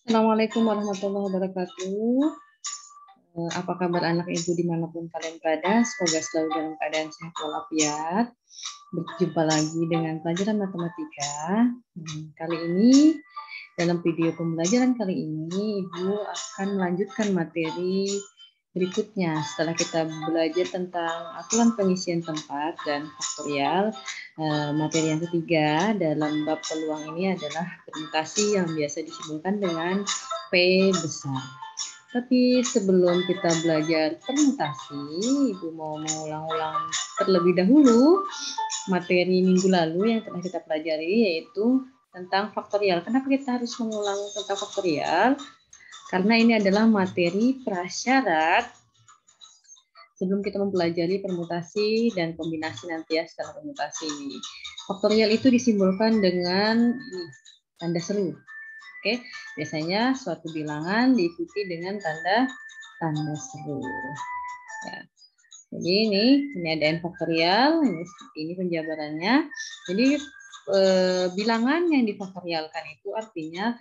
Assalamualaikum warahmatullahi wabarakatuh. Apa kabar anak ibu dimanapun kalian berada? Semoga selalu dalam keadaan sehat walafiat. Berjumpa lagi dengan pelajaran matematika. Kali ini dalam video pembelajaran kali ini ibu akan melanjutkan materi berikutnya setelah kita belajar tentang aturan pengisian tempat dan faktorial. Materi yang ketiga dalam bab peluang ini adalah permutasi yang biasa disebutkan dengan P besar. Tapi sebelum kita belajar permutasi, ibu mau mengulang-ulang terlebih dahulu materi minggu lalu yang telah kita pelajari, yaitu tentang faktorial. Kenapa kita harus mengulang tentang faktorial? Karena ini adalah materi prasyarat sebelum kita mempelajari permutasi dan kombinasi nanti ya setelah permutasi. Faktorial itu disimbolkan dengan tanda seru. Oke, biasanya suatu bilangan diikuti dengan tanda seru. Ya. Jadi ini ada n faktorial, ini penjabarannya. Jadi bilangan yang difaktorialkan itu artinya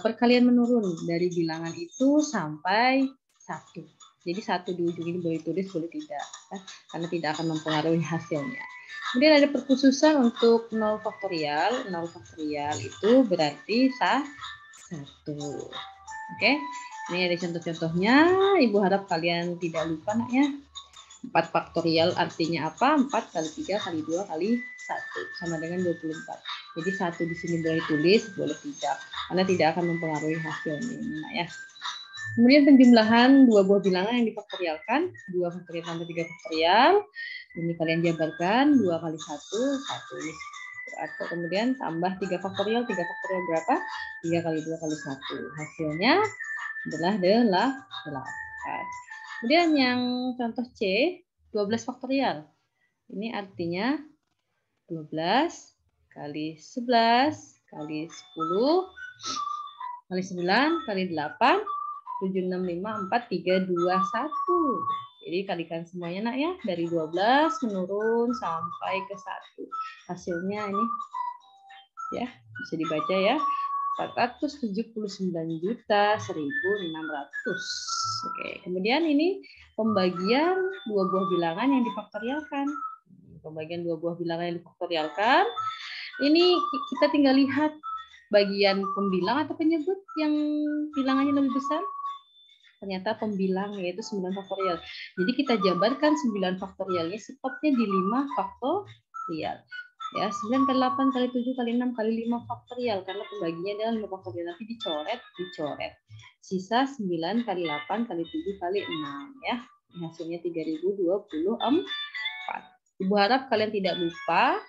perkalian menurun dari bilangan itu sampai 1. Jadi 1 di ujung ini boleh tulis, boleh tidak, ya, karena tidak akan mempengaruhi hasilnya. Kemudian ada perkhususan untuk 0 faktorial. 0 faktorial itu berarti 1. Oke, ini ada contoh-contohnya. Ibu harap kalian tidak lupa nak ya. 4 faktorial artinya apa? 4 kali 3 kali 2 kali 1 sama dengan 24. Jadi 1 di sini boleh tulis, boleh tidak, karena tidak akan mempengaruhi hasilnya ya. Kemudian penjumlahan dua buah bilangan yang difaktorialkan, 2 faktorial tambah 3 faktorial. Ini kalian jabarkan 2 kali 1, 1 ini. Atau kemudian tambah 3 faktorial berapa? 3 kali 2 kali 1. Hasilnya adalah 8. Kemudian yang contoh C, 12 faktorial. Ini artinya 12 kali 11 kali 10 kali 9 kali 8, 7, 6, 5, 4, 3, 2, 1. Jadi kalikan semuanya nak ya, dari 12 menurun sampai ke 1. Hasilnya ini ya, bisa dibaca ya. 479.100.600. Oke, kemudian ini pembagian dua buah bilangan yang difaktorialkan. Pembagian dua buah bilangan yang difaktorialkan. Ini kita tinggal lihat bagian pembilang atau penyebut yang bilangannya lebih besar. Ternyata pembilang yaitu 9 faktorial. Jadi kita jabarkan 9 faktorialnya sepatnya di 5 faktorial. Ya, 9 kali 8 kali 7 kali 6 kali 5 faktorial karena pembaginya adalah 5 faktorial, tapi dicoret. Sisa 9 kali 8 kali 7 kali 6 ya. Hasilnya 3024. Ibu harap kalian tidak lupa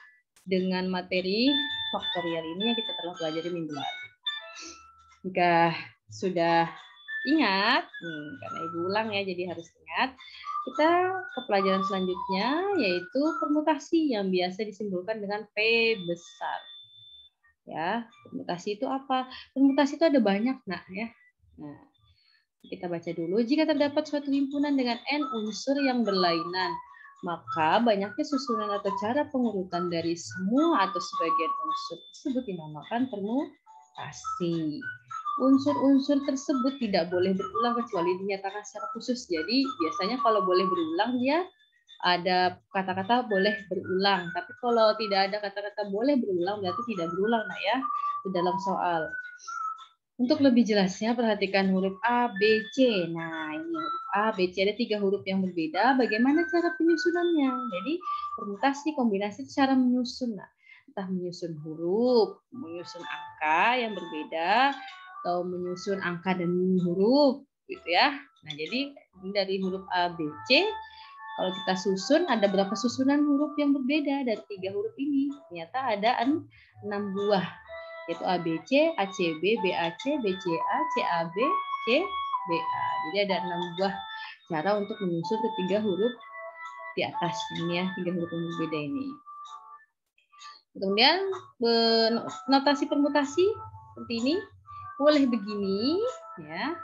dengan materi faktorial ini yang kita telah pelajari minggu lalu. Jika sudah ingat, karena ibu ulang ya, jadi harus ingat. Kita ke pelajaran selanjutnya, yaitu permutasi yang biasa disimbolkan dengan P besar. Ya, permutasi itu apa? Permutasi itu ada banyak, nak ya. Nah, kita baca dulu. Jika terdapat suatu himpunan dengan n unsur yang berlainan, maka banyaknya susunan atau cara pengurutan dari semua atau sebagian unsur tersebut dinamakan permutasi. Unsur-unsur tersebut tidak boleh berulang kecuali dinyatakan secara khusus. Jadi biasanya kalau boleh berulang dia ada kata-kata boleh berulang. Tapi kalau tidak ada kata-kata boleh berulang berarti tidak berulang, nah ya, di dalam soal. Untuk lebih jelasnya perhatikan huruf A, B, C. Nah ini huruf A, B, C ada 3 huruf yang berbeda. Bagaimana cara penyusunannya? Jadi permutasi, kombinasi cara menyusun. Nah, entah menyusun huruf, menyusun angka yang berbeda, atau menyusun angka dan huruf gitu ya. Nah, jadi dari huruf A, B, C kalau kita susun ada berapa susunan huruf yang berbeda dari 3 huruf ini? Ternyata ada 6 buah, yaitu ABC, ACB, BAC, BCA, CAB, CBA. Jadi ada 6 buah cara untuk menyusun ketiga huruf di atas ini ya, 3 huruf yang berbeda ini. Kemudian notasi permutasi seperti ini. Boleh begini ya.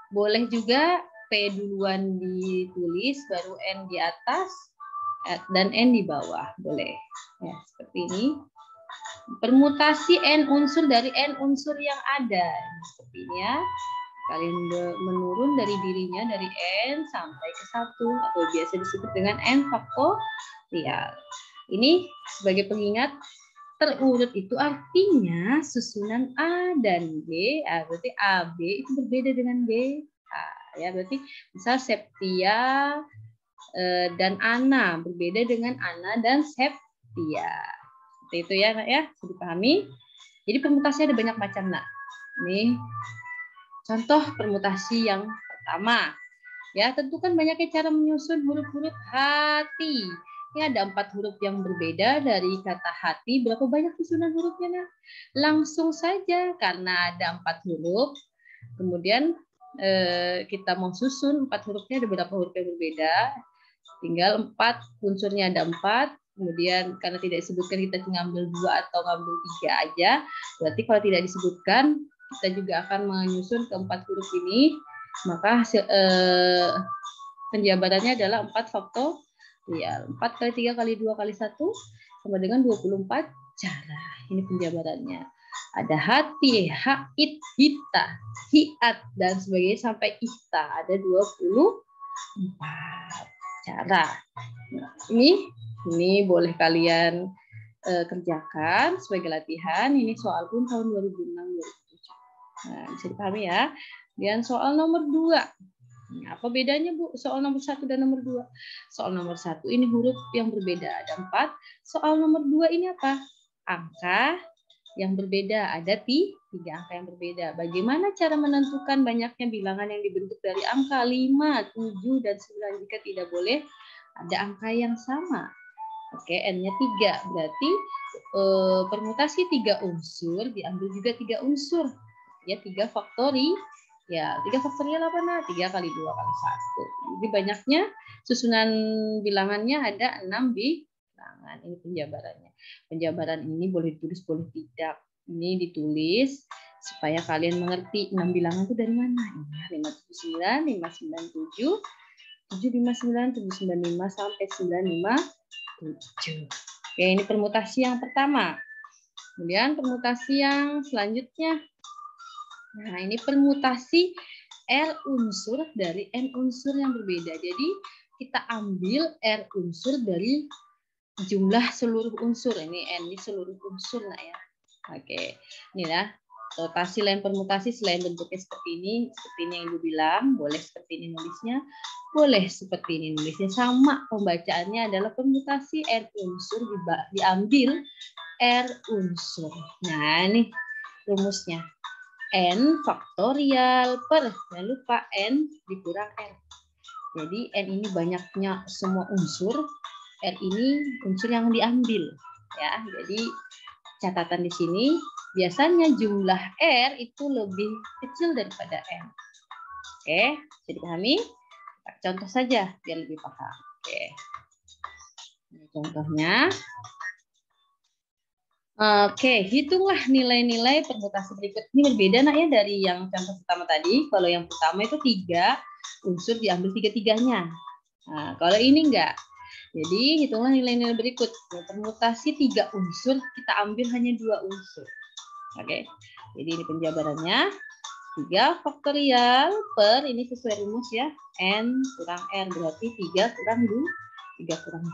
Boleh juga P duluan ditulis baru N di atas dan N di bawah. Boleh. Ya, seperti ini. Permutasi N unsur dari N unsur yang ada. Seperti ini ya. Kalian menurun dari dirinya dari N sampai ke 1 atau biasa disebut dengan N faktorial. Ini sebagai pengingat, terurut itu artinya susunan A dan B, berarti AB itu berbeda dengan B. Ya, berarti misal Septia dan Ana berbeda dengan Ana dan Septia. Seperti itu ya, Nak ya, bisa dipahami. Jadi permutasi ada banyak macam, Nak. Ini contoh permutasi yang pertama. Ya, tentukan banyaknya cara menyusun huruf-huruf hati. Ini ada 4 huruf yang berbeda dari kata hati. Berapa banyak susunan hurufnya, Nak? Langsung saja, karena ada 4 huruf. Kemudian kita mau susun 4 hurufnya, ada berapa huruf yang berbeda. Tinggal 4, unsurnya ada 4. Kemudian karena tidak disebutkan, kita ngambil 2 atau ngambil 3 aja. Berarti kalau tidak disebutkan, kita juga akan menyusun ke 4 huruf ini. Maka penjabarannya adalah 4 faktorial. 4 kali 3 kali 2 kali 1 sama dengan 24 cara. Ini penjabarannya. Ada hati, hait, hita, hiat, dan sebagainya sampai ista. Ada 24 cara. Nah, ini boleh kalian kerjakan sebagai latihan. Ini soal pun tahun 2006-2007. Nah, bisa dipahami ya. Dan soal nomor 2. Apa bedanya, Bu? Soal nomor 1 dan nomor 2. Soal nomor 1 ini huruf yang berbeda, ada 4. Soal nomor 2 ini apa? Angka yang berbeda, ada 3 angka yang berbeda. Bagaimana cara menentukan banyaknya bilangan yang dibentuk dari angka 5, 7, dan 9 jika tidak boleh ada angka yang sama? Oke, N-nya 3. Berarti permutasi 3 unsur diambil juga 3 unsur. Ya, 3 faktorial. Ya, 3 faktorial apa, Nah? 3 kali 2 kali 1. Jadi banyaknya susunan bilangannya ada 6 bilangan. Ini penjabarannya. Penjabaran ini boleh ditulis, boleh tidak. Ini ditulis supaya kalian mengerti 6 bilangan itu dari mana. 579, 597, 759, 795 sampai 957. Oke, ini permutasi yang pertama. Kemudian permutasi yang selanjutnya. Nah, ini permutasi R unsur dari N unsur yang berbeda. Jadi kita ambil R unsur dari jumlah seluruh unsur. Ini N, ini seluruh unsur, Nak ya. Oke, ini ya. Rotasi lain permutasi selain bentuknya seperti ini yang Ibu bilang, boleh seperti ini nulisnya, boleh seperti ini nulisnya. Sama pembacaannya adalah permutasi R unsur diambil R unsur. Nah, ini rumusnya. N faktorial per, jangan lupa N dikurang R. Jadi N ini banyaknya semua unsur, R ini unsur yang diambil. Ya, jadi catatan di sini biasanya jumlah R itu lebih kecil daripada N. Oke, bisa dipahami? Contoh saja biar lebih paham. Oke. Ini contohnya. Oke, hitunglah nilai-nilai permutasi berikut. Ini berbeda, Nak ya, dari yang contoh pertama tadi. Kalau yang pertama itu 3 unsur diambil 3-3-nya. Nah, kalau ini enggak. Jadi hitunglah nilai-nilai berikut. Permutasi 3 unsur, kita ambil hanya 2 unsur. Oke, jadi ini penjabarannya. 3 faktorial per, ini sesuai rumus ya, N kurang R, berarti 3 kurang 2. 3 kurang 2.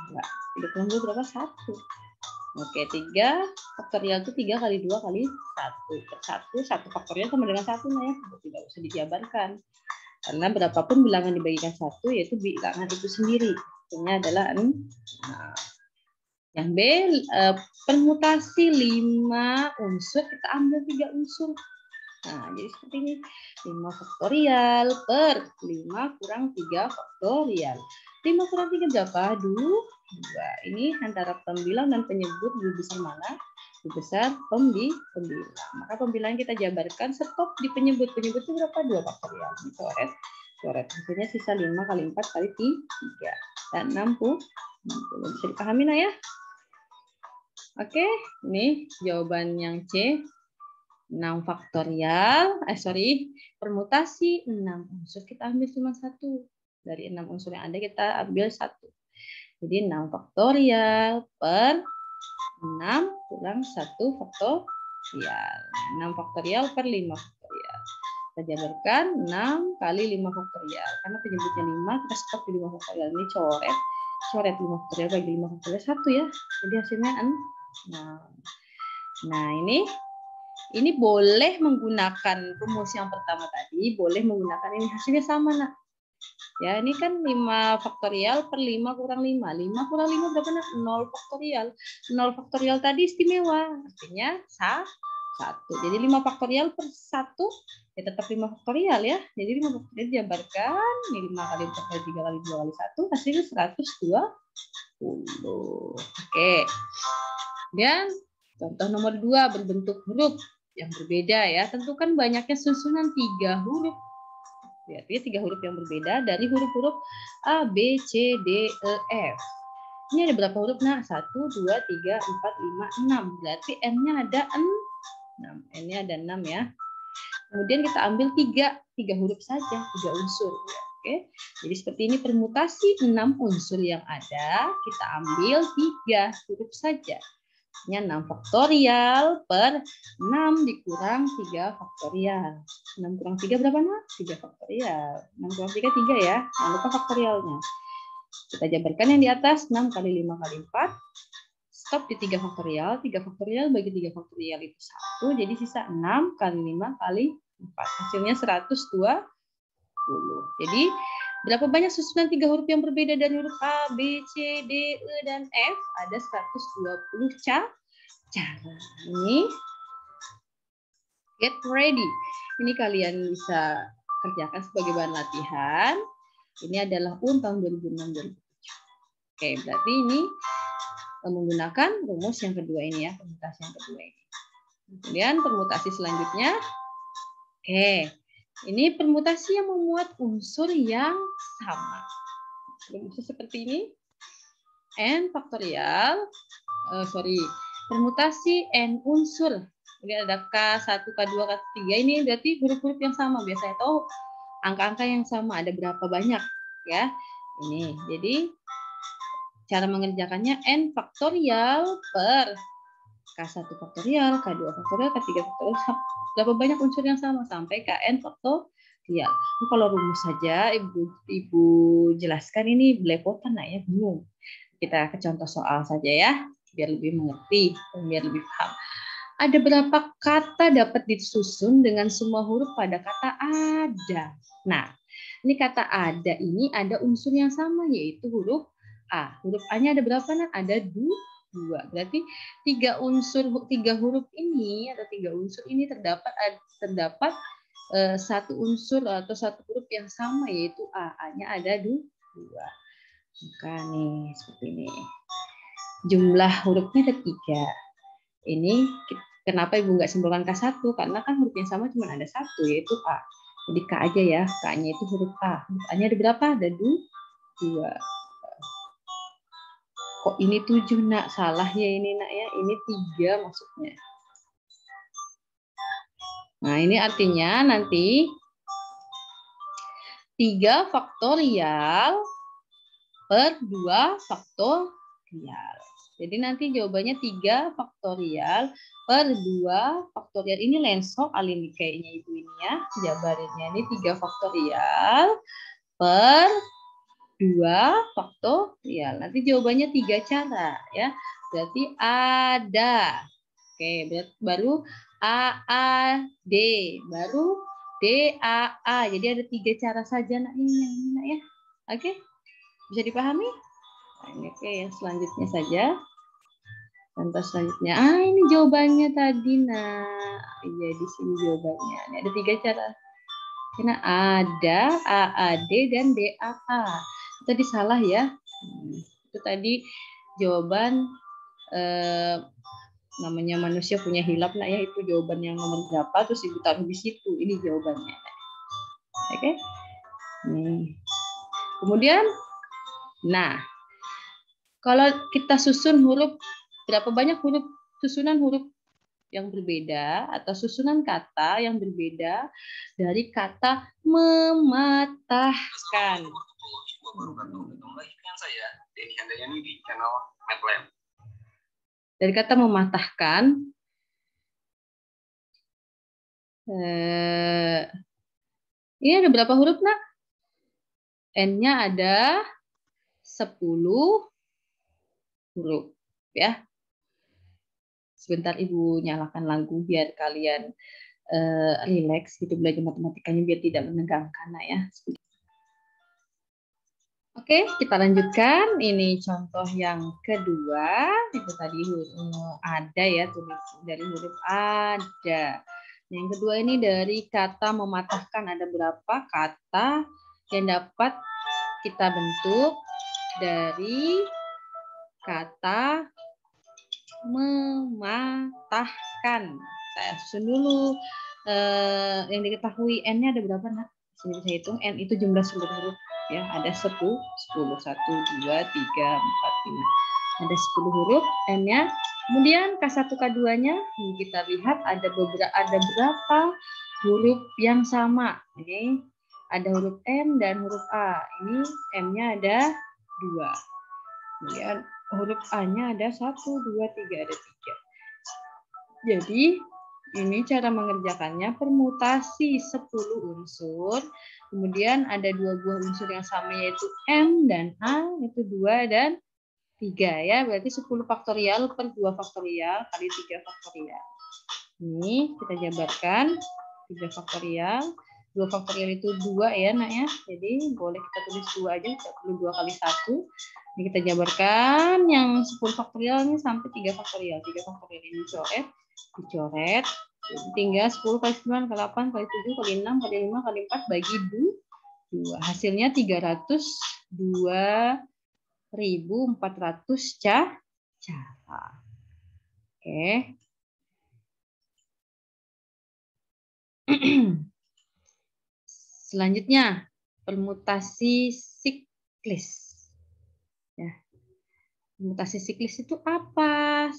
3 kurang 2 berapa? 1. Oke, 3 faktorial itu 3 kali 2 kali 1. Per 1 faktorial sama dengan 1, ya. Tidak usah dijabarkan. Karena berapapun bilangan dibagikan 1, yaitu bilangan itu sendiri. Ini adalah 6. Nah, yang B, permutasi 5 unsur, kita ambil 3 unsur. Nah, jadi seperti ini. 5 faktorial per 5 kurang 3 faktorial. 5 kurang 3 berapa? 2. Ini antara pembilang dan penyebut lebih besar mana? Lebih besar pembilang. Maka pembilangan kita jabarkan, stop di penyebut. Penyebut itu berapa? 2 faktorial. Ini coret. Hasilnya sisa 5 kali 4 kali 3. Dan 60. Bisa dipahami, Nah ya? Oke, ini jawaban yang C. 6 faktorial, permutasi 6 unsur, kita ambil cuma 1. Dari 6 unsur yang ada kita ambil 1. Jadi 6 faktorial per 6 kurang 1 faktorial. 6 faktorial per 5 faktorial. Kita jabarkan 6 kali 5 faktorial. Karena penyebutnya 5, kita stop di 5 faktorial. Ini coret 5 faktorial bagi 5 faktorial 1 ya. Jadi hasilnya 6. Nah, ini boleh menggunakan rumus yang pertama tadi, boleh menggunakan ini, hasilnya sama, Nak. Ya, ini kan 5 faktorial per 5 kurang 5. 5 kurang 5 berapa, Nak? 0 faktorial. 0 faktorial tadi istimewa, artinya 1. Jadi 5 faktorial per 1, ya tetap 5 faktorial ya. Jadi 5 faktorial dijabarkan, ini 5 kali 4 kali 3 kali 2 kali 1, hasilnya 120. Oke. Dan contoh nomor 2, berbentuk huruf yang berbeda ya. Tentukan banyaknya susunan 3 huruf. Artinya 3 huruf yang berbeda dari huruf-huruf A, B, C, D, E, F. Ini ada berapa huruf, Nah? 1, 2, 3, 4, 5, 6. Berarti N-nya ada 6. N-nya ada 6 ya. Kemudian kita ambil 3 huruf saja, 3 unsur. Oke. Jadi seperti ini permutasi 6 unsur yang ada, kita ambil 3 huruf saja. 6 faktorial per 6 dikurang 3 faktorial. 6 kurang 3 berapa, Nak? 3 faktorial. 6 kurang 3, 3 ya. Jangan lupa faktorialnya. Kita jabarkan yang di atas, 6 kali 5 kali 4. Stop di 3 faktorial. 3 faktorial bagi 3 faktorial itu 1. Jadi sisa 6 kali 5 kali 4. Hasilnya 120. Jadi berapa banyak susunan 3 huruf yang berbeda dari huruf A, B, C, D, E, dan F? Ada 120 cara. Ini get ready. Ini kalian bisa kerjakan sebagai bahan latihan. Ini adalah UN tahun 2006-2007. Oke, berarti ini menggunakan rumus yang kedua ini ya, permutasi yang kedua ini. Kemudian permutasi selanjutnya. Oke. Ini permutasi yang memuat unsur yang sama. Rumusnya seperti ini. N faktorial, permutasi N unsur. Jadi ada K1, K2, K3. Ini berarti huruf-huruf yang sama. Biasanya tahu angka-angka yang sama. Ada berapa banyak ya. Ini. Jadi cara mengerjakannya N faktorial per K1 faktorial, K2 faktorial, K3 faktorial. Berapa banyak unsur yang sama sampai Kn faktorial. Kalau rumus saja Ibu jelaskan ini belepotan, Nak ya, bingung. Kita ke contoh soal saja ya, biar lebih mengerti, biar lebih paham. Ada berapa kata dapat disusun dengan semua huruf pada kata ada? Nah, ini kata ada ini ada unsur yang sama, yaitu huruf A. Huruf A-nya ada berapa, Nak? Ada 2. Berarti 3 huruf ini atau 3 unsur ini terdapat satu unsur atau satu huruf yang sama, yaitu A. A-nya ada 2. Maka nih seperti ini. Jumlah hurufnya ada 3. Ini kenapa Ibu nggak simpulkan K1? Karena kan huruf yang sama cuma ada 1, yaitu A. Jadi K aja ya. K-nya itu huruf A. Huruf A-nya ada berapa? Ada 2. Kok ini 7, Nak? Salah ya ini, Nak ya. Ini 3 maksudnya. Nah, ini artinya nanti 3 faktorial per 2 faktorial. Jadi nanti jawabannya 3 faktorial per 2 faktorial. Ini lensok alin kayaknya Ibu ini ya. Jabarannya ini 3 faktorial per 2 faktorial. Nanti jawabannya 3 cara ya. Berarti ada. Oke, baru AAD, baru DAA. Jadi ada 3 cara saja, Nak, ini Nak ya. Oke. Bisa dipahami? Nah, ini oke, yang selanjutnya saja. Contoh selanjutnya. Ini jawabannya tadi, Nak. Iya, di sini jawabannya. Ini ada 3 cara. Karena ada AAD dan DAA. Tadi salah ya. Itu tadi jawaban namanya manusia punya hilap, Nak ya. Itu jawaban yang nomor berapa, terus Ibu taruh di situ. Ini jawabannya. Oke. Nih. Kemudian, nah, kalau kita susun huruf, berapa banyak susunan huruf yang berbeda atau susunan kata yang berbeda dari kata mematahkan. Saya Denny Handayani di channel Medlab. Dari kata mematahkan, ini ada berapa huruf, Nak? N-nya ada 10 huruf, ya. Sebentar Ibu nyalakan lagu biar kalian rileks gitu belajar matematikanya biar tidak menegangkan, Nak, ya. Oke, kita lanjutkan. Ini contoh yang kedua. Itu tadi ada ya, tulis dari huruf ada. Yang kedua ini dari kata mematahkan. Ada berapa kata yang dapat kita bentuk dari kata mematahkan. Saya susun dulu. Yang diketahui N-nya ada berapa, Nak? Sini saya hitung. N itu jumlah seluruh huruf. Ya, ada 10, 1, 2, 3, 4, 5. Ada 10 huruf N-nya. Kemudian K1, K2-nya kita lihat ada berapa huruf yang sama. Ini ada huruf M dan huruf A. Ini M-nya ada 2. Kemudian huruf A-nya ada 1, 2, 3, ada 3. Jadi ini cara mengerjakannya permutasi 10 unsur. Kemudian ada 2 buah unsur yang sama yaitu M dan A, itu 2 dan 3 ya. Berarti 10 faktorial per 2 faktorial kali 3 faktorial. Ini kita jabarkan 3 faktorial. 2 faktorial itu 2 ya, Nak ya. Jadi boleh kita tulis 2 aja, tidak perlu 2 kali 1. Ini kita jabarkan yang 10 faktorial ini sampai 3 faktorial. 3 faktorial ini dicoret. Jadi tinggal 10 kali 9 kali 8 kali 7 kali 6 kali 5 kali 4 bagi 2. Hasilnya 302.400 cara. Oke. Selanjutnya permutasi siklis. Ya. Permutasi siklis itu apa?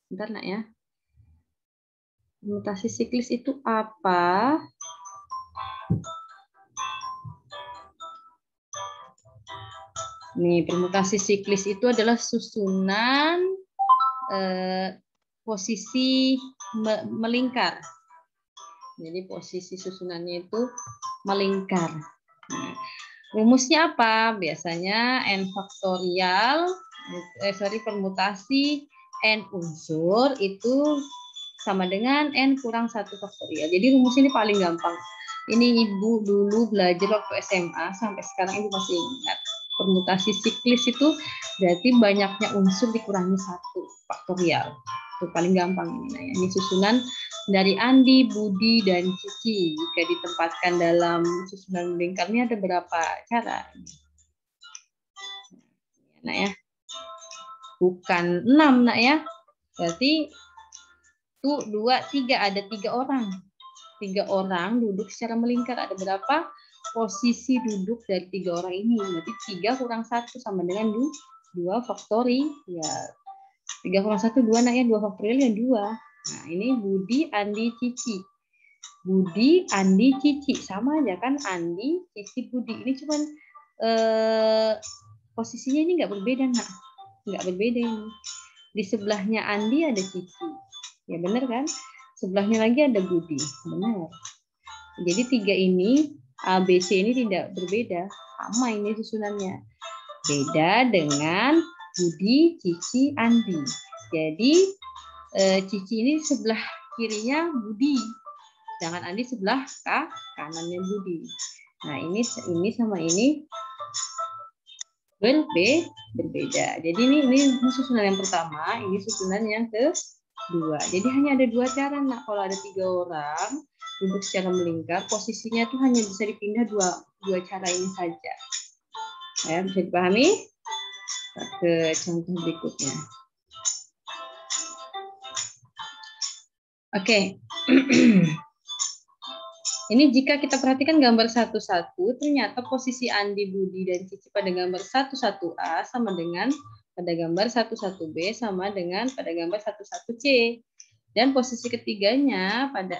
Bentar, Nak ya. Permutasi siklis itu apa? Nih, permutasi siklis itu adalah susunan posisi melingkar. Jadi posisi susunannya itu melingkar. Nah, rumusnya apa? Biasanya N faktorial, permutasi N unsur itu sama dengan N kurang 1 faktorial. Jadi rumus ini paling gampang. Ini Ibu dulu belajar waktu SMA, sampai sekarang Ibu masih ingat. Permutasi siklis itu berarti banyaknya unsur dikurangi 1 faktorial. Itu paling gampang ini. Ini susunan dari Andi, Budi, dan Cici. Jika ditempatkan dalam susunan melingkarnya ada berapa cara? Nak ya. Bukan 6, Nak ya. Berarti 1, 2, 3. Ada 3 orang. 3 orang duduk secara melingkar. Ada berapa posisi duduk dari 3 orang ini? Berarti 3 kurang 1 sama dengan 2 faktorial. 3 kurang 1, 2, Nak ya. 2 faktorial yang 2. Nah, ini Budi, Andi, Cici. Budi, Andi, Cici. Sama aja kan, Andi, Cici, Budi. Ini cuman posisinya ini nggak berbeda, Nak. Nggak berbeda ini. Di sebelahnya Andi ada Cici. Ya benar kan? Sebelahnya lagi ada Budi. Benar. Jadi 3 ini, A, B, C ini tidak berbeda. Sama ini susunannya. Beda dengan Budi, Cici, Andi. Jadi Cici ini sebelah kirinya Budi, sedangkan Andi sebelah kanannya Budi. Nah ini sama ini berbeda. Jadi ini susunan yang pertama, ini susunan yang kedua. Jadi hanya ada 2 cara, Nah. Kalau ada 3 orang duduk secara melingkar, posisinya tuh hanya bisa dipindah dua cara ini saja. Ya, bisa dipahami? Ke contoh berikutnya. Oke. Ini jika kita perhatikan gambar 1-1, ternyata posisi Andi, Budi, dan Cici pada gambar 1-1A sama dengan pada gambar 1-1B sama dengan pada gambar 1-1C. Dan posisi ketiganya pada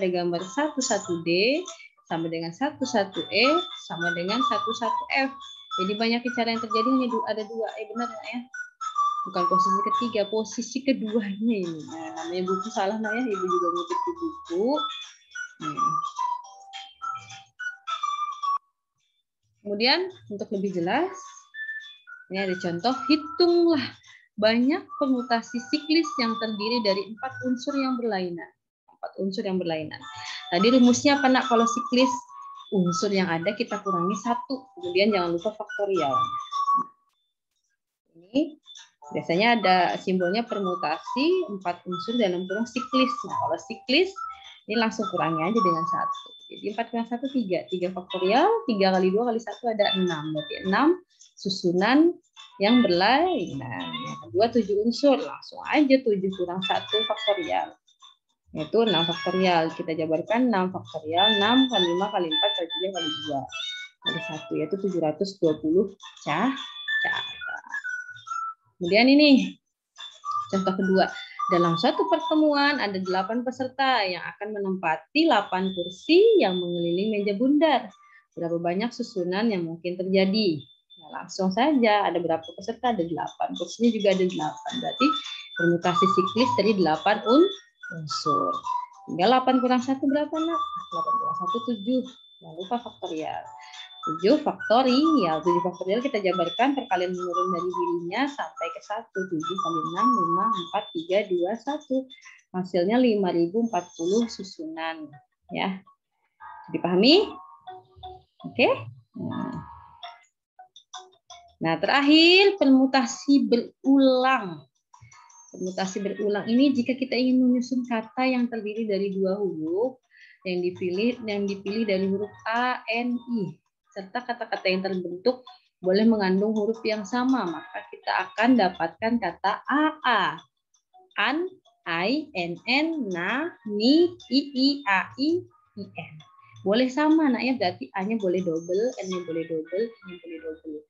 gambar 1-1D sama dengan 1-1E sama dengan 1-1F. Jadi banyak cara yang terjadi, hanya ada dua. Benar ya? Bukan posisi ketiga, posisi keduanya ini. Nah, namanya buku salah ya, Ibu juga ngutip di buku. Kemudian untuk lebih jelas, ini ada contoh, hitunglah banyak permutasi siklis yang terdiri dari 4 unsur yang berlainan. 4 unsur yang berlainan. Tadi rumusnya apa nak? Kalau siklis, unsur yang ada kita kurangi 1. Kemudian jangan lupa faktorial. Ini biasanya ada simbolnya permutasi 4 unsur dalam kurung siklis. Nah, kalau siklis ini langsung kurangi aja dengan 1. Jadi 4 kurang 1 3. 3 faktorial, 3 kali 2 kali 1 ada 6. Berarti 6 susunan yang berlainan. Yang kedua 7 unsur. Langsung aja 7 kurang 1 faktorial. Yaitu 6 faktorial. Kita jabarkan 6 faktorial. 6 kali 5 kali 4 kali 3 kali 2 kali 1. Yaitu 720 cara. Kemudian ini contoh kedua. Dalam suatu pertemuan ada 8 peserta yang akan menempati 8 kursi yang mengelilingi meja bundar. Berapa banyak susunan yang mungkin terjadi? Nah, langsung saja, ada berapa peserta? Ada 8. Kursinya juga ada 8. Berarti permutasi siklis dari 8 unsur. Tinggal 8 kurang 1 berapa nak? 8 kurang 1 7. Jangan lupa faktorial. 7 faktorial. 7 faktorial kita jabarkan perkalian menurun dari dirinya sampai ke 1. 7 kali 6, 5, 4, 3, 2, 1. Hasilnya 5040 susunan. Ya. Dipahami? Oke. Nah, terakhir permutasi berulang. Permutasi berulang ini jika kita ingin menyusun kata yang terdiri dari 2 huruf yang dipilih dari huruf A, N, I. Serta kata-kata yang terbentuk boleh mengandung huruf yang sama, maka kita akan dapatkan kata AA. An, ai, NN, na, ni, ii, ai, in. Boleh sama, nak ya, berarti A-nya boleh double, N-nya boleh double, I-nya boleh double.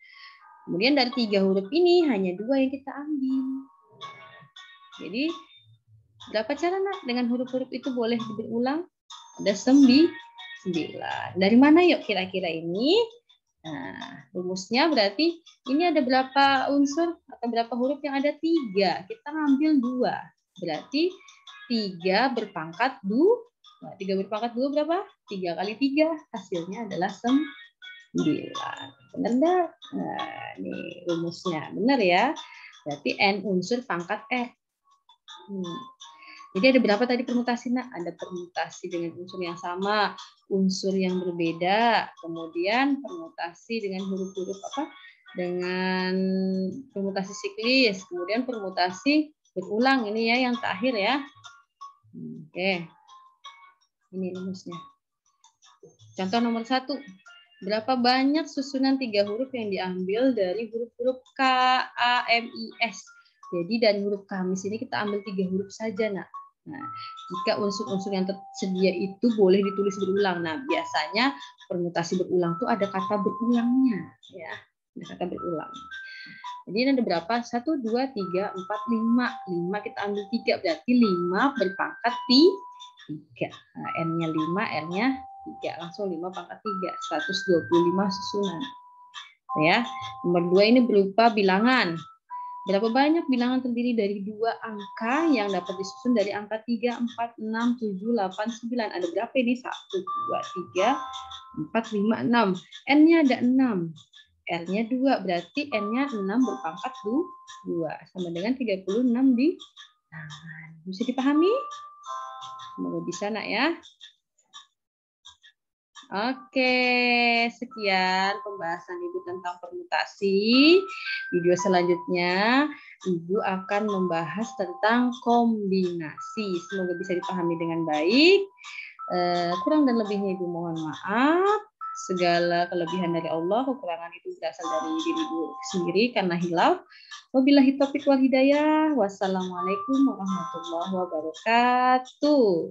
Kemudian dari 3 huruf ini hanya 2 yang kita ambil. Jadi berapa cara nak dengan huruf-huruf itu boleh berulang? Ada 9. Dari mana yuk kira-kira ini? Nah, rumusnya berarti ini ada berapa unsur atau berapa huruf yang ada? 3. Kita ngambil 2. Berarti 3 berpangkat 2. 3 berpangkat 2 berapa? 3 kali 3. Hasilnya adalah 9. Benar enggak? Nah, ini rumusnya. Benar ya? Berarti N unsur pangkat R. Jadi ada berapa tadi permutasi nak? Ada permutasi dengan unsur yang sama, unsur yang berbeda, kemudian permutasi dengan huruf-huruf apa? Dengan permutasi siklis, kemudian permutasi berulang. Ini ya yang terakhir ya. Oke. Ini rumusnya. Contoh nomor 1. Berapa banyak susunan 3 huruf yang diambil dari huruf-huruf K, A, M, I, S? Jadi dari huruf kamis ini kita ambil 3 huruf saja, nak. Nah, jika unsur-unsur yang tersedia itu boleh ditulis berulang. Nah, biasanya permutasi berulang itu ada kata berulangnya, ya. Ada kata berulang. Jadi ini ada berapa? 1, 2, 3, 4, 5. 5 kita ambil 3, berarti 5 berpangkat 3. Nah, N-nya 5, R-nya 3. Langsung 5 pangkat 3. 125 susunan. Ya. Nomor 2 ini berupa bilangan. Berapa banyak bilangan terdiri dari 2 angka yang dapat disusun dari angka 3, 4, 6, 7, 8, 9. Ada berapa ini? 1, 2, 3, 4, 5, 6. N-nya ada 6. R-nya 2. Berarti N-nya 6 berpangkat 2. Sama dengan 36 di tangan. Bisa dipahami? Semoga bisa, nak ya. Oke, sekian pembahasan Ibu tentang permutasi. Video selanjutnya, Ibu akan membahas tentang kombinasi. Semoga bisa dipahami dengan baik. Kurang dan lebihnya Ibu mohon maaf. Segala kelebihan dari Allah, kekurangan itu berasal dari diri Ibu sendiri karena hilaf. Wabillahi taufiq wal hidayah. Wassalamualaikum warahmatullahi wabarakatuh.